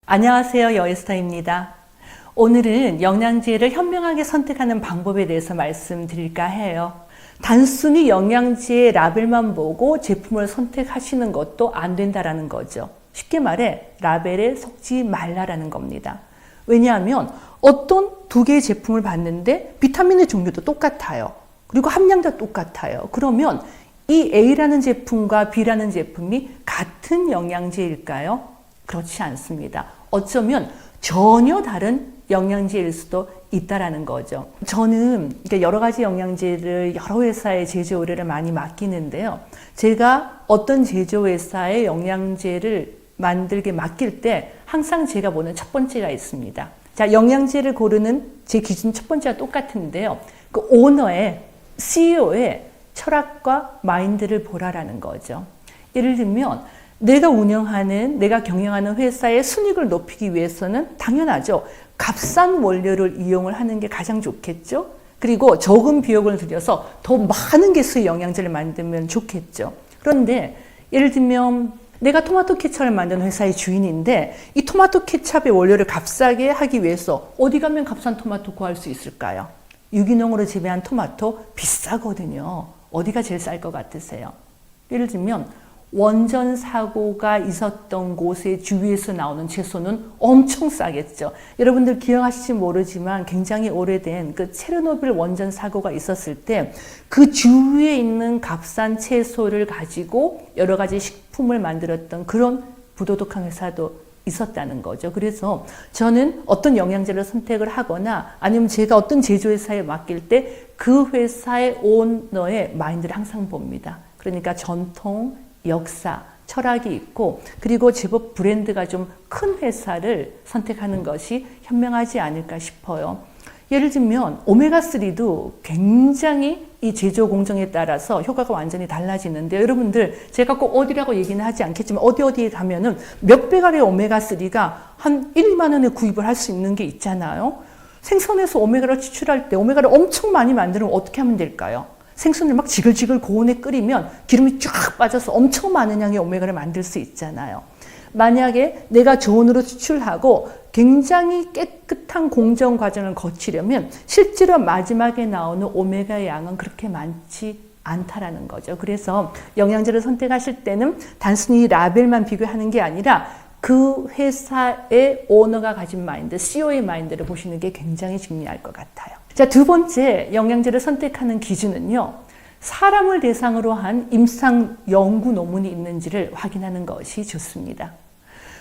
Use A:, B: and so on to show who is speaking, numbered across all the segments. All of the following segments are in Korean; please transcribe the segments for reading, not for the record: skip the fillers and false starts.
A: 안녕하세요. 여에스터입니다. 오늘은 영양제를 현명하게 선택하는 방법에 대해서 말씀드릴까 해요. 단순히 영양제의 라벨만 보고 제품을 선택하시는 것도 안 된다라는 거죠. 쉽게 말해 라벨에 속지 말라라는 겁니다. 왜냐하면 어떤 두 개의 제품을 봤는데 비타민의 종류도 똑같아요. 그리고 함량도 똑같아요. 그러면 이 A라는 제품과 B라는 제품이 같은 영양제일까요? 그렇지 않습니다. 어쩌면 전혀 다른 영양제일 수도 있다라는 거죠. 저는 여러 가지 영양제를 여러 회사의 제조 의뢰를 많이 맡기는데요. 제가 어떤 제조 회사의 영양제를 만들게 맡길 때 항상 제가 보는 첫 번째가 있습니다. 자, 영양제를 고르는 제 기준 첫 번째가 똑같은데요. 그 오너의 CEO의 철학과 마인드를 보라라는 거죠. 예를 들면 내가 운영하는, 내가 경영하는 회사의 순이익을 높이기 위해서는 당연하죠. 값싼 원료를 이용을 하는 게 가장 좋겠죠. 그리고 적은 비용을 들여서 더 많은 개수의 영양제를 만들면 좋겠죠. 그런데 예를 들면 내가 토마토 케첩을 만드는 회사의 주인인데 이 토마토 케첩의 원료를 값싸게 하기 위해서 어디 가면 값싼 토마토 구할 수 있을까요? 유기농으로 재배한 토마토 비싸거든요. 어디가 제일 쌀 것 같으세요? 예를 들면 원전 사고가 있었던 곳의 주위에서 나오는 채소는 엄청 싸겠죠. 여러분들 기억하실지 모르지만 굉장히 오래된 그 체르노빌 원전 사고가 있었을 때 그 주위에 있는 값싼 채소를 가지고 여러 가지 식품을 만들었던 그런 부도덕한 회사도 있었다는 거죠. 그래서 저는 어떤 영양제를 선택을 하거나 아니면 제가 어떤 제조회사에 맡길 때 그 회사의 오너의 마인드를 항상 봅니다. 그러니까 전통, 역사, 철학이 있고 그리고 제법 브랜드가 좀 큰 회사를 선택하는 것이 현명하지 않을까 싶어요. 예를 들면 오메가3도 굉장히 이 제조 공정에 따라서 효과가 완전히 달라지는데 여러분들 제가 꼭 어디라고 얘기는 하지 않겠지만 어디에 가면은 몇 배가량의 오메가3가 한 1, 2만 원에 구입을 할 수 있는 게 있잖아요. 생선에서 오메가를 추출할 때 오메가를 엄청 많이 만들면 어떻게 하면 될까요? 생선을 막 지글지글 고온에 끓이면 기름이 쫙 빠져서 엄청 많은 양의 오메가를 만들 수 있잖아요. 만약에 내가 저온으로 추출하고 굉장히 깨끗한 공정 과정을 거치려면 실제로 마지막에 나오는 오메가의 양은 그렇게 많지 않다라는 거죠. 그래서 영양제를 선택하실 때는 단순히 라벨만 비교하는 게 아니라 그 회사의 오너가 가진 마인드, CEO의 마인드를 보시는 게 굉장히 중요할 것 같아요. 자, 두 번째 영양제를 선택하는 기준은요. 사람을 대상으로 한 임상 연구 논문이 있는지를 확인하는 것이 좋습니다.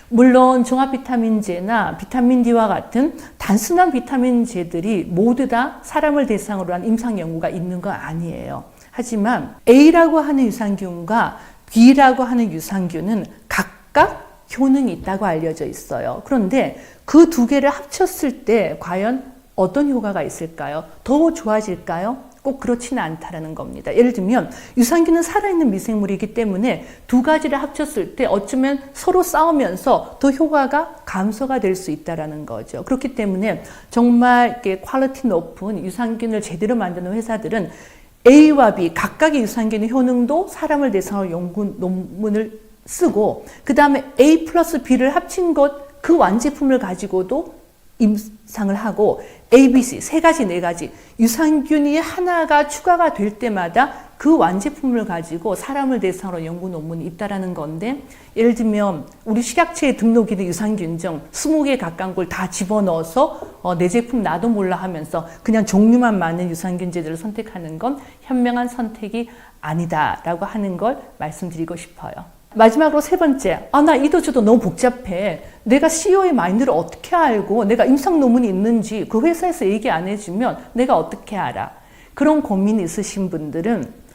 A: 물론 종합 비타민제나 비타민 D와 같은 단순한 비타민제들이 모두 다 사람을 대상으로 한 임상 연구가 있는 건 아니에요. 하지만 A라고 하는 유산균과 B라고 하는 유산균은 각각 효능이 있다고 알려져 있어요. 그런데 그 두 개를 합쳤을 때 과연 어떤 효과가 있을까요? 더 좋아질까요? 꼭 그렇지는 않다라는 겁니다. 예를 들면 유산균은 살아있는 미생물이기 때문에 두 가지를 합쳤을 때 어쩌면 서로 싸우면서 더 효과가 감소가 될 수 있다라는 거죠. 그렇기 때문에 정말 이렇게 퀄리티 높은 유산균을 제대로 만드는 회사들은 A와 B 각각의 유산균의 효능도 사람을 대상으로 연구 논문을 쓰고 그 다음에 A 플러스 B를 합친 것 그 완제품을 가지고도 임상을 하고 A, B, C 세 가지, 네 가지 유산균이 하나가 추가가 될 때마다 그 완제품을 가지고 사람을 대상으로 연구 논문이 있다라는 건데 예를 들면 우리 식약처에 등록 있는 유산균 중 20개 가까운 걸 다 집어넣어서 내 제품 나도 몰라 하면서 그냥 종류만 많은 유산균제들을 선택하는 건 현명한 선택이 아니다라고 하는 걸 말씀드리고 싶어요. 마지막으로 세 번째, 나 이도 저도 너무 복잡해. 내가 CEO의 마인드를 어떻게 알고 내가 임상 논문이 있는지 그 회사에서 얘기 안 해주면 내가 어떻게 알아? 그런 고민이 있으신 분들은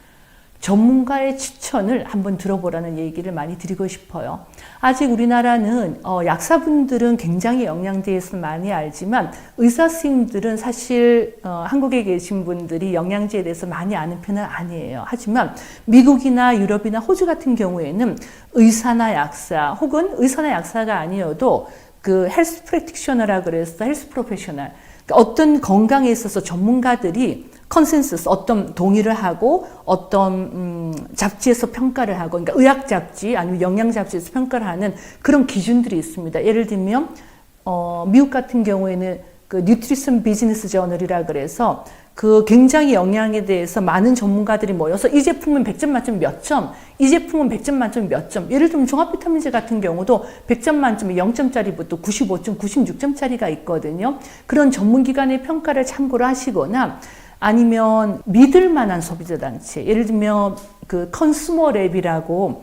A: 전문가의 추천을 한번 들어보라는 얘기를 많이 드리고 싶어요. 아직 우리나라는 약사분들은 굉장히 영양제에 대해서 많이 알지만 의사 선생님들은 사실 한국에 계신 분들이 영양제에 대해서 많이 아는 편은 아니에요. 하지만 미국이나 유럽이나 호주 같은 경우에는 의사나 약사 혹은 의사나 약사가 아니어도 그 헬스 프랙티셔너라 그래서 헬스 프로페셔널 그러니까 어떤 건강에 있어서 전문가들이 컨센서스 어떤 동의를 하고 어떤 잡지에서 평가를 하고 그러니까 의학 잡지 아니면 영양 잡지에서 평가를 하는 그런 기준들이 있습니다. 예를 들면 미국 같은 경우에는 그 뉴트리션 비즈니스 저널이라 그래서 그 굉장히 영양에 대해서 많은 전문가들이 모여서 이 제품은 100점 만점 몇 점, 이 제품은 100점 만점 몇 점. 예를 들면 종합비타민제 같은 경우도 100점 만점에 0점짜리부터 95점, 96점짜리가 있거든요. 그런 전문기관의 평가를 참고를 하시거나 아니면 믿을 만한 소비자 단체, 예를 들면 그 컨슈머랩이라고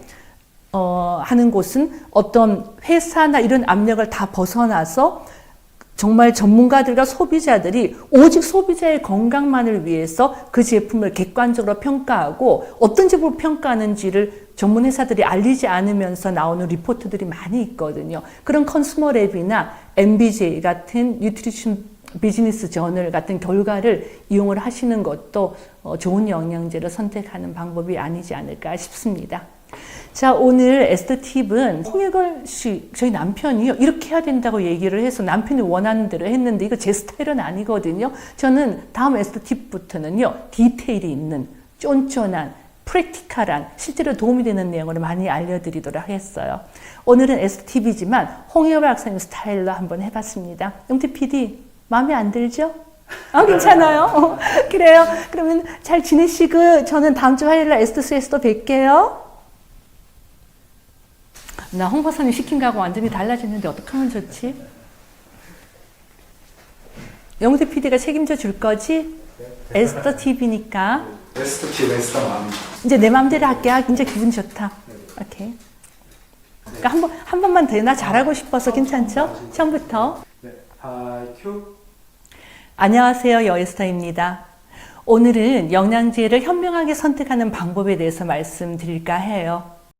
A: 하는 곳은 어떤 회사나 이런 압력을 다 벗어나서 정말 전문가들과 소비자들이 오직 소비자의 건강만을 위해서 그 제품을 객관적으로 평가하고 어떤 제품을 평가하는지를 전문 회사들이 알리지 않으면서 나오는 리포트들이 많이 있거든요. 그런 컨슈머랩이나 MBJ 같은 뉴트리션 비즈니스 저널 같은 결과를 이용을 하시는 것도 좋은 영양제를 선택하는 방법이 아니지 않을까 싶습니다. 자, 오늘 에스더 팁은 홍익걸 씨, 저희 남편이요, 이렇게 해야 된다고 얘기를 해서 남편이 원하는 대로 했는데 이거 제 스타일은 아니거든요. 저는 다음 에스더 팁부터는요, 디테일이 있는, 쫀쫀한, 프랙티컬한, 실제로 도움이 되는 내용을 많이 알려드리도록 하겠어요. 오늘은 에스더 팁이지만 홍익걸 박사님 스타일로 한번 해봤습니다. 영태 PD, 마음에 안 들죠? 괜찮아요. 그래요. 그러면 잘 지내시고 저는 다음 주 화요일 날 에스더스에서 뵐게요. 나 홍 박사님 시킨 거하고 완전히 달라졌는데 어떡하면 좋지? 영태 PD가 책임져 줄 거지? 네. 에스더 TV니까.
B: 에스더 TV, 에스더 마음.
A: 이제 내 마음대로 할게. 이제 기분 좋다. 오케이. 그러니까 한 번만 더. 나 잘하고 싶어서 괜찮죠? 처음부터.
B: 네. 큐.
A: 안녕하세요. 여에스더입니다. 오늘은 영양제를 현명하게 선택하는 방법에 대해서 말씀드릴까 해요.